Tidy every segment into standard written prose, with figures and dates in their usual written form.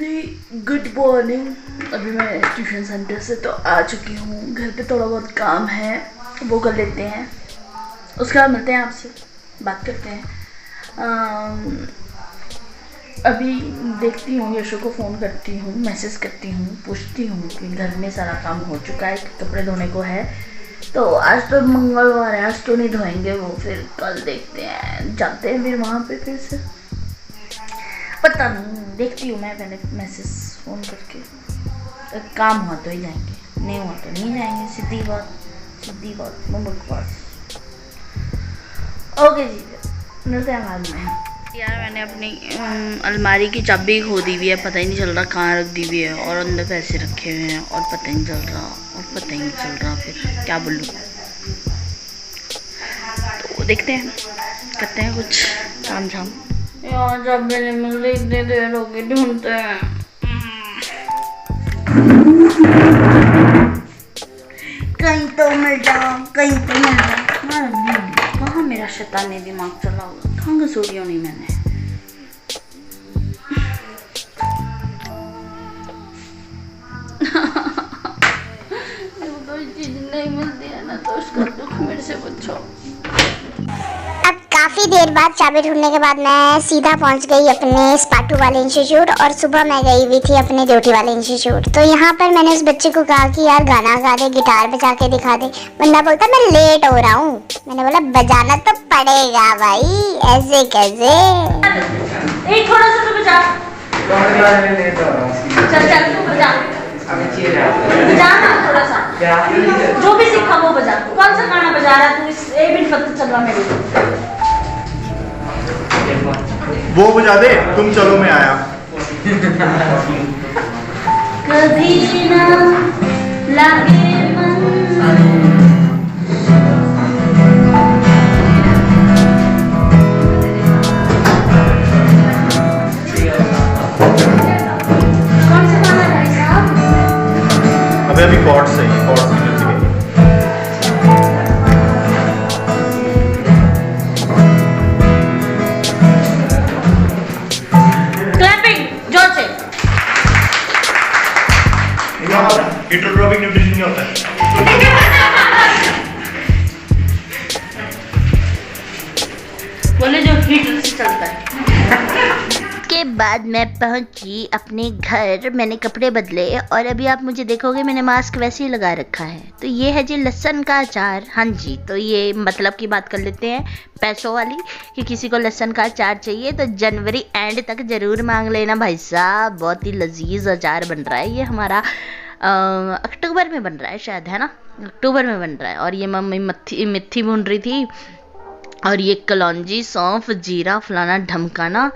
Very good morning. अभी मैं tuition centre से तो आ चुकी हूँ। घर पे थोड़ा बहुत काम है, वो कर लेते हैं, उसके बाद मिलते हैं आपसे, बात करते हैं। अभी देखती हूँ, यशु को फ़ोन करती हूँ, मैसेज करती हूँ, पूछती हूँ कि घर में सारा काम हो चुका है, कपड़े धोने को है। तो आज तो मंगलवार है, आज तो नहीं धोएंगे वो, फिर कल देखते हैं, जाते हैं फिर वहाँ पे फिर से। पता नहीं, देखती हूँ मैं पहले मैसेज फ़ोन करके। काम हुआ तो ही जाएंगे, नहीं हुआ तो नहीं जाएंगे। सीधी बात बकवास। ओके जी, मिलते हैं बाद में। यार मैंने अपनी अलमारी की चाबी खो दी हुई है, पता ही नहीं चल रहा कहाँ रख दी हुई है, और अंदर पैसे रखे हुए हैं और पता ही नहीं चल रहा फिर क्या बोलूँ। तो देखते हैं, करते हैं कुछ काम झाम। यार जब मैंने मुझे इतनी देर हो गई ढूंढते हैं। कहीं तो मिल जाओ, कहीं तो मिल जाओ। कहाँ मेरा शैतानी दिमाग चला हुआ, कहाँ घसूड़ी होनी मैंने। कोई चीज नहीं मिलती है ना, तो उसका दुख मेरे से पूछो। अब काफ़ी देर बाद चाबी ढूंढने के बाद मैं सीधा पहुंच गई अपने स्पाटू वाले इंस्टीट्यूट, और सुबह मैं गई हुई थी अपने ड्यूटी वाले इंस्टीट्यूट। तो यहाँ पर मैंने उस बच्चे को कहा कि यार गाना गा दे, गिटार बजा के दिखा दे। बंदा बोलता मैं लेट हो रहा हूँ। मैंने बोला बजाना तो पड़ेगा भाई, ऐसे कैसे। एक थोड़ा सा तो बजा। चल तू बजा ना थोड़ा सा, जो भी सीखा वो बजा। कौन सा गाना बजा रहा तू? इस एक मिनट पता चल रहा मेरे को। वो बजा दे, तुम चलो मैं आया। कभी ना लगे मन अभी कॉर्ड्स है, कॉर्ड्स की म्यूजिक है। क्लैपिंग जोर से। हिट्रोट्रोपिक न्यूट्रिशन नहीं होता है। बोले जो हीटर से चलता है। के बाद मैं पहुंची अपने घर, मैंने कपड़े बदले और अभी आप मुझे देखोगे मैंने मास्क वैसे ही लगा रखा है। तो ये है जी लहसुन का अचार। हाँ जी, तो ये मतलब की बात कर लेते हैं पैसों वाली, कि किसी को लहसुन का अचार चाहिए तो जनवरी एंड तक ज़रूर मांग लेना भाई साहब। बहुत ही लजीज अचार बन रहा है ये हमारा। अक्टूबर में बन रहा है शायद, है ना, अक्टूबर में बन रहा है। और ये मम्मी मेथी भून रही थी, और ये कलौंजी, सौंफ, जीरा, फलाना ढमकाना।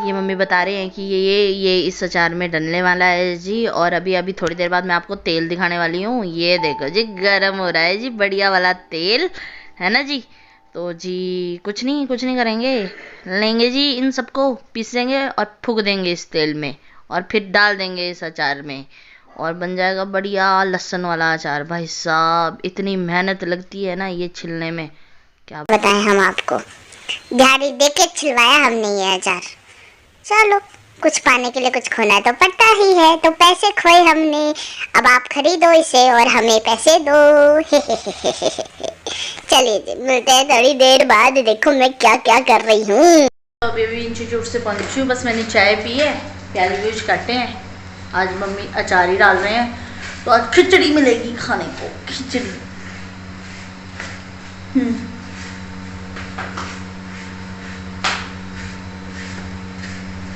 ये मम्मी बता रहे हैं कि ये इस अचार में डलने वाला है जी। और अभी थोड़ी देर बाद मैं आपको तेल दिखाने वाली हूँ। ये देखो जी, गरम हो रहा है जी, बढ़िया वाला तेल है ना जी। तो जी कुछ नहीं करेंगे, लेंगे जी इन सबको, पीसेंगे और फूक देंगे इस तेल में, और फिर डाल देंगे इस अचार में, और बन जाएगा बढ़िया लहसुन वाला अचार। भाई साहब इतनी मेहनत लगती है ना ये छिलने में, क्या बताएं हम आपको। गाड़ी देख के छिलवाया हमने ये अचार। चलो, कुछ पाने के लिए कुछ खोना तो पड़ता ही है, तो पैसे खोए हमने। अब आप खरीदो इसे और हमें पैसे दो। चलिए जी, मिलते हैं थोड़ी देर बाद। देखो मैं क्या क्या कर रही हूँ। अभी इंस्टीट्यूट से पहुंची हूँ, बस मैंने चाय पी है, प्याज व्याज काटे हैं। आज मम्मी अचार ही डाल रहे हैं, तो आज खिचड़ी मिलेगी खाने को, खिचड़ी।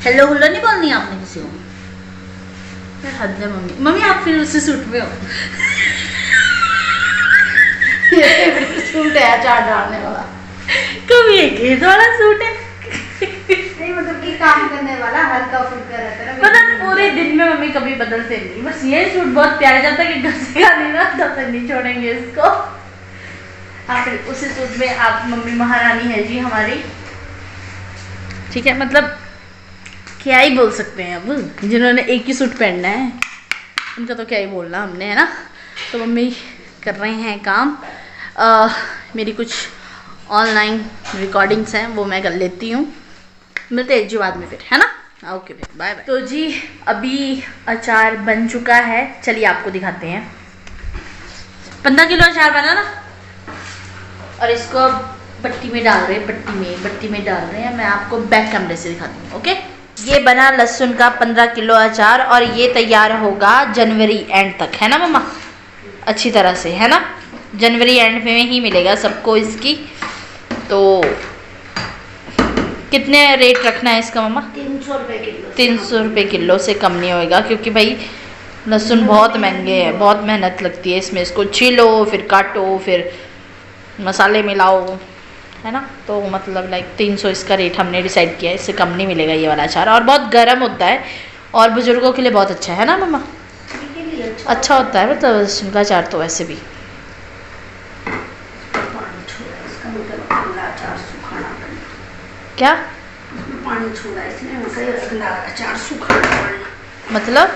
हेलो नहीं बोलनी आपने किसी को? फिर हद है मम्मी आप फिर उसी सूट में हो। ये फेवरेट सूट है अचार डालने वाला। कभी एक ये वाला सूट है नहीं, मतलब कि काम करने वाला हल्का फुल्का रहता है ना। मतलब पूरे दिन में मम्मी कभी बदलते नहीं, बस ये सूट बहुत प्यारा जाता है कि घसेगा नहीं ना, तब तक नहीं छोड़ेंगे इसको। फिर उसी सूट में आप मम्मी महारानी है जी हमारी, ठीक है। मतलब क्या ही बोल सकते हैं अब, जिन्होंने एक ही सूट पहनना है उनका तो क्या ही बोलना हमने, है ना। तो मम्मी कर रहे हैं काम। मेरी कुछ ऑनलाइन रिकॉर्डिंग्स हैं वो मैं कर लेती हूँ। मिलते हैं एक जी बाद में फिर, है ना। Okay bye bye. तो जी अभी अचार बन चुका है, चलिए आपको दिखाते हैं। 15 किलो अचार बना ना, और इसको अब पट्टी में डाल रहे हैं, पट्टी में डाल रहे हैं। मैं आपको बैक कैमरे से दिखाती हूँ। ओके, ये बना लहसुन का 15 किलो अचार, और ये तैयार होगा जनवरी एंड तक, है ना मम्मा? अच्छी तरह से, है ना? जनवरी एंड में ही मिलेगा सबको इसकी। तो कितने रेट रखना है इसका मम्मा? 300 रुपये किलो। 300 रुपये किलो से कम नहीं होएगा, क्योंकि भाई लहसुन बहुत महंगे हैं, बहुत मेहनत लगती है इसमें। इसको छीलो, फिर काटो, फिर मसाले मिलाओ, है ना? तो मतलब लाइक 300 इसका रेट हमने डिसाइड किया है, इससे कम नहीं मिलेगा ये वाला अचार। और बहुत गर्म होता है और बुजुर्गों के लिए बहुत अच्छा है ना मम्मा? अच्छा होता है मतलब लहसुन का अचार तो वैसे भी। क्या पानी छोड़ा इसने, अगला अचार सुखाना पड़ेगा। मतलब?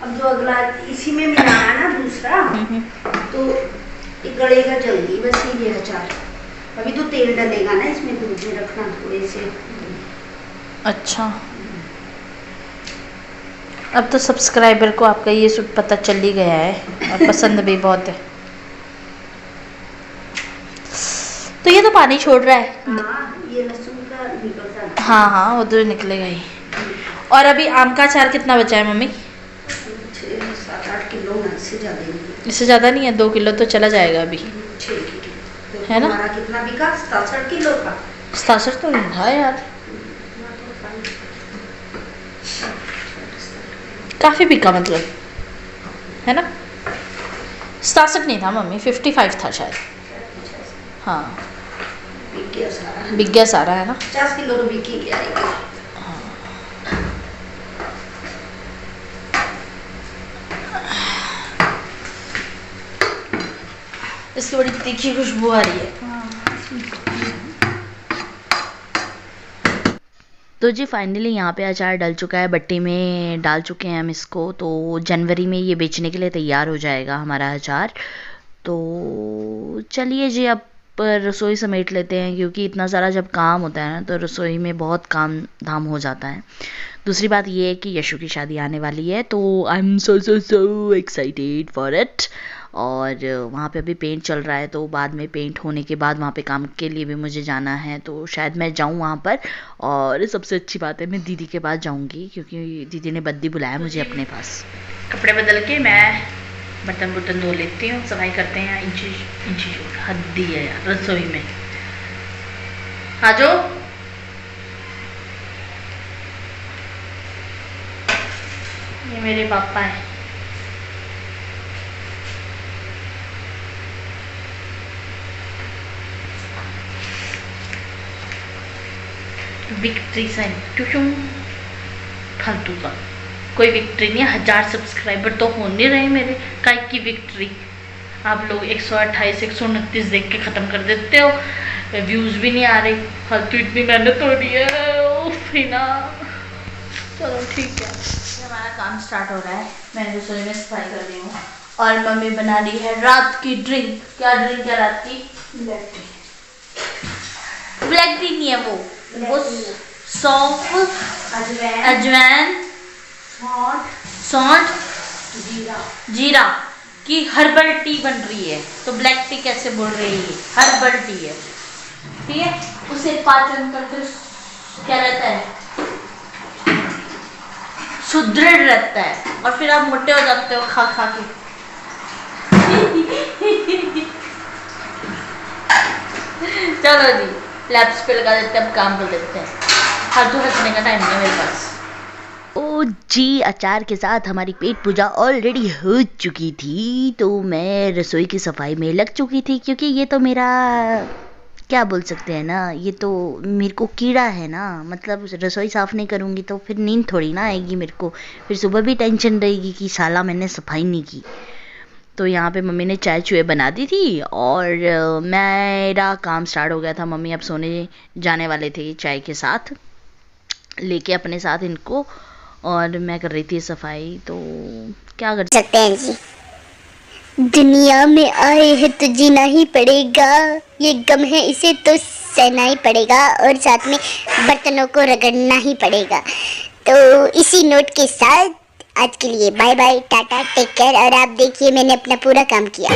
अब जो अगला इसी में मिलाना है ना दूसरा, तो ये गलेगा जल्दी। बस ये अचार अभी तो तेल डलेगा ना इसमें, दूध में रखना थोड़े से। अच्छा, अब तो सब्सक्राइबर को आपका ये सब पता चल ही गया है और पसंद भी बहुत है। तो ये तो पानी छोड़ रहा है। हाँ, ये लहसुन का निकलता है। हाँ वो तो निकलेगा ही। और अभी आम का अचार कितना बचा है मम्मी? 7-8 किलो ना, इससे ज़्यादा नहीं। इससे ज़्यादा नहीं है, 2 किलो तो चला जाएगा अभी, 6 किलो है ना? हमारा कितना बिका? 67 किलो का। 67 तो नहीं था यार, काफ़ी बिका मतलब, है ना? 67 नहीं था मम्मी, 55 था शायद। हाँ बिक गया सारा, है ना? 50 किलो तो बिक ही गया है। इसकी बड़ी तीखी खुशबू आ रही है। तो जी फाइनली यहाँ पे अचार डल चुका है, भट्टी में डाल चुके हैं हम इसको। तो जनवरी में ये बेचने के लिए तैयार हो जाएगा हमारा अचार। तो चलिए जी अब रसोई समेट लेते हैं, क्योंकि इतना सारा जब काम होता है ना तो रसोई में बहुत काम धाम हो जाता है। दूसरी बात ये है कि यशु की शादी आने वाली है, तो I am so excited for it. और वहाँ पे अभी पेंट चल रहा है, तो बाद में पेंट होने के बाद वहाँ पे काम के लिए भी मुझे जाना है, तो शायद मैं जाऊँ वहाँ पर। और सबसे अच्छी बात है मैं दीदी के पास जाऊँगी, क्योंकि दीदी ने बद्दी बुलाया मुझे अपने पास। कपड़े बदल के मैं बर्तन धो लेती हूँ, सफाई करते हैं। इंची हद्दी है यार रसोई में। आ जाओ। ये मेरे पापा हैं। विक्ट्री साइन ट्यूशन फालतू का कोई विक्ट्री नहीं है। 1000 सब्सक्राइबर तो हो नहीं रहे मेरे, काय की विक्ट्री? आप लोग 128 129 देख के ख़त्म कर देते हो, व्यूज़ भी नहीं आ रही। फालतू इतनी मेहनत हो रही है ना। चलो ठीक है, हमारा काम स्टार्ट हो रहा है। मैं रसोई में सफाई कर रही हूँ और मम्मी बना रही है रात की ड्रिंक। क्या ड्रिंक है रात की? Black T. ब्लैक टी नहीं है वो सौंफ, अजवाइन, सौंठ, जीरा की हर्बल टी बन रही है। तो ब्लैक टी कैसे बोल रही है? हर्बल टी है, ठीक है। उसे पाचन करके क्या रहता है, सुदृढ़ रहता है, और फिर आप मोटे हो जाते हो खा खा के। चलो जी लैप्स पे लगा देते हैं, अब काम कर लेते हैं। फालतू हंसने का टाइम नहीं है मेरे पास। ओ जी अचार के साथ हमारी पेट पूजा ऑलरेडी हो चुकी थी, तो मैं रसोई की सफाई में लग चुकी थी, क्योंकि ये तो मेरा क्या बोल सकते हैं ना, ये तो मेरे को कीड़ा है ना। मतलब रसोई साफ़ नहीं करूँगी तो फिर नींद थोड़ी ना आएगी मेरे को, फिर सुबह भी टेंशन रहेगी कि साला मैंने सफाई नहीं की। तो यहाँ पे मम्मी ने चाय चुए बना दी थी और मेरा काम स्टार्ट हो गया था। मम्मी अब सोने जाने वाले थे चाय के साथ लेके अपने साथ इनको, और मैं कर रही थी सफाई। तो क्या कर सकते हैं जी, दुनिया में आए हैं तो जीना ही पड़ेगा, ये गम है इसे तो सहना ही पड़ेगा, और साथ में बर्तनों को रगड़ना ही पड़ेगा। तो इसी नोट के साथ आज के लिए bye bye, tata, take care. और आप देखिए मैंने अपना पूरा काम किया।